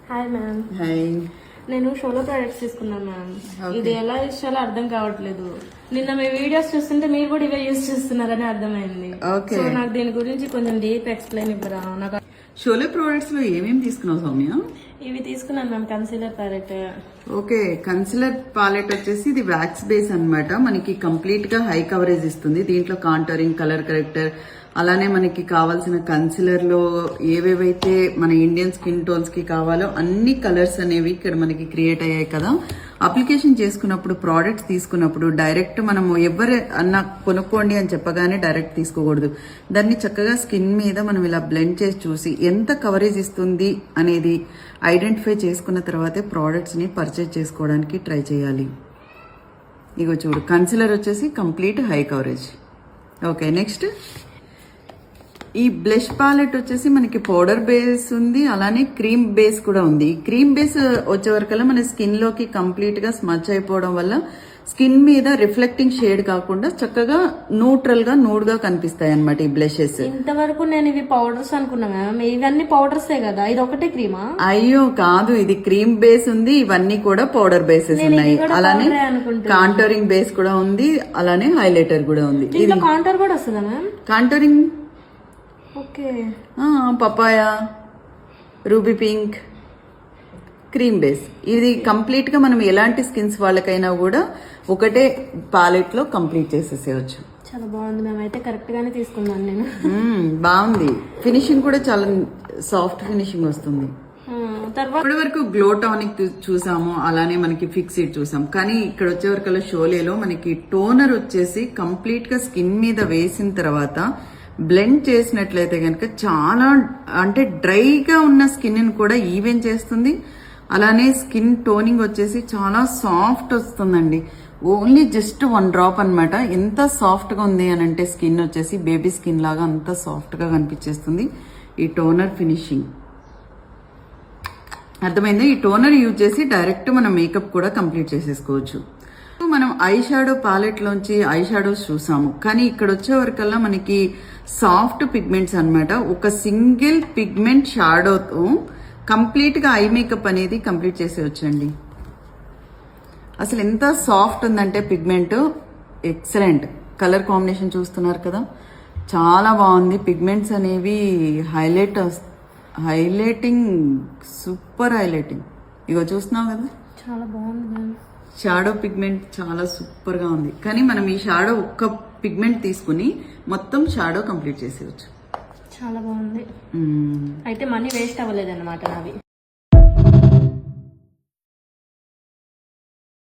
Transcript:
Hi ma'am. Hi. నేను షోలో products తీసుకున్నాను మ్యామ్. ఇది ఎలా యూజ్ చేయాలో అర్థం కావట్లేదు. నిన్న మీ వీడియోస్ చూస్తుంటే మీరు కూడా ఇవే యూజ్ చేస్తున్నారని అర్థమైంది. ఓకే. సో నాకు దీని గురించి కొంచెం డీప్ ఎక్స్ప్లెయిన్ ఇవ్వరా? నాకు షోలే ప్రొడక్ట్స్ లో ఏమేమి తీసుకున్నావు సౌమ్య? ఇవి తీసుకున్నాను ma'am. Concealer palette. Okay, concealer palette వచ్చేసి ఇది వ్యాక్స్ బేస్ అన్నమాట. మనకి కంప్లీట్ గా హై కవరేజ్ ఇస్తుంది. దీంట్లో కాంటరింగ్, కలర్ కరెక్టర్, అలానే మనకి కావాల్సిన కన్సిలర్ లో ఏవేవైతే మన ఇండియన్ స్కిన్ టోన్స్ కి కావాలో అన్ని కలర్స్ అనేవి ఇక్కడ మనకి క్రియేట్ అయ్యాయి కదా. అప్లికేషన్ చేసుకున్నప్పుడు, ప్రోడక్ట్స్ తీసుకున్నప్పుడు డైరెక్ట్ మనము ఎవరు అన్న కొనుక్కోండి అని చెప్పగానే డైరెక్ట్ తీసుకోకూడదు. దాన్ని చక్కగా స్కిన్ మీద మనం ఇలా బ్లెండ్ చేసి చూసి ఎంత కవరేజ్ ఇస్తుంది అనేది ఐడెంటిఫై చేసుకున్న తర్వాతే ప్రోడక్ట్స్ ని పర్చేజ్ చేసుకోవడానికి ట్రై చేయాలి. ఇగో చూడు, కన్సిలర్ వచ్చేసి complete high coverage. Okay, next ఈ బ్లష్ పాలెట్ వచ్చేసి మనకి పౌడర్ బేస్ ఉంది, అలానే క్రీమ్ బేస్ కూడా ఉంది. ఈ క్రీమ్ బేస్ వచ్చే వరకల్లా మన స్కిన్ లోకి కంప్లీట్ గా స్మచ్ అయిపోవడం వల్ల స్కిన్ మీద రిఫ్లెక్టింగ్ షేడ్ కాకుండా చక్కగా న్యూట్రల్ గా నూడ్ గా కనిపిస్తాయి అన్నమాట ఈ బ్లషెస్. ఇంతవరకు నేను ఇవి పౌడర్స్ అనుకున్నా మ్యామ్. ఇవన్నీ పౌడర్సే కదా, ఇది ఒకటే క్రీమా? అయ్యో కాదు, ఇది క్రీమ్ బేస్ ఉంది, ఇవన్నీ కూడా పౌడర్ బేసెస్ ఉన్నాయి. అలానే కాంటోరింగ్ బేస్ కూడా ఉంది, అలానే హైలైటర్ కూడా ఉంది. ఇది కాంటోర్ కూడా వస్తుందా ma'am? Contouring okay. Papaya, ruby pink, cream base. ఇది కంప్లీట్ గా మనం ఎలాంటి స్కిన్స్ వాళ్ళకైనా కూడా ఒకటే పాలెట్ లో కంప్లీట్ చేసేసేయచ్చు. చాలా బాగుంది మ్యామ్. అయితే కరెక్ట్ గానే తీసుకున్నాను నేను. బాగుంది. ఫినిషింగ్ కూడా చాలా సాఫ్ట్ ఫినిషింగ్ వస్తుంది. ఇప్పటి వరకు గ్లో టానిక్ చూసాము, అలానే మనకి ఫిక్సిడ్ చూసాం. కానీ ఇక్కడ వచ్చే వరకు షోలేలో మనకి టోనర్ వచ్చేసి కంప్లీట్ గా స్కిన్ మీద వేసిన తర్వాత బ్లెండ్ చేసినట్లయితే కనుక చాలా అంటే డ్రైగా ఉన్న స్కిన్ కూడా ఈవెన్ చేస్తుంది. అలానే స్కిన్ టోనింగ్ వచ్చేసి చాలా సాఫ్ట్ వస్తుందండి. ఓన్లీ జస్ట్ 1 డ్రాప్ అన్నమాట. ఎంత సాఫ్ట్ గా ఉంది అని అంటే స్కిన్ వచ్చేసి బేబీ స్కిన్ లాగా అంత సాఫ్ట్ గా కనిపించేస్తుంది ఈ టోనర్ ఫినిషింగ్. అర్థమైందా? ఈ టోనర్ యూజ్ చేసి డైరెక్ట్ మనం మేకప్ కూడా కంప్లీట్ చేసేసుకోవచ్చు. మనం ఐ షాడో ప్యాలెట్ లోంచి ఐ షాడోస్ చూసాము, కానీ ఇక్కడ వచ్చే వరకల్లా మనకి సాఫ్ట్ పిగ్మెంట్స్ అన్నమాట. ఒక సింగిల్ పిగ్మెంట్ షాడోతో కంప్లీట్ గా ఐ మేకప్ అనేది కంప్లీట్ చేసేయచ్చండి. అసలు ఎంత సాఫ్ట్ ఉందంటే పిగ్మెంట్, ఎక్సలెంట్. కలర్ కాంబినేషన్ చూస్తున్నారు కదా, చాలా బాగుంది. పిగ్మెంట్స్ అనేవి హైలైటింగ్, సూపర్ హైలైటింగ్. ఇగో చూస్తున్నావు కదా, చాలా బాగుంది. షాడో పిగ్మెంట్ చాలా సూపర్ గా ఉంది. కానీ మనం ఈ షాడో ఒక్క పిగ్మెంట్ తీసుకుని మొత్తం షాడో కంప్లీట్ చేసేయచ్చు. చాలా బాగుంది. అయితే మనీ వేస్ట్ అవ్వలేదు అనమాట నావి.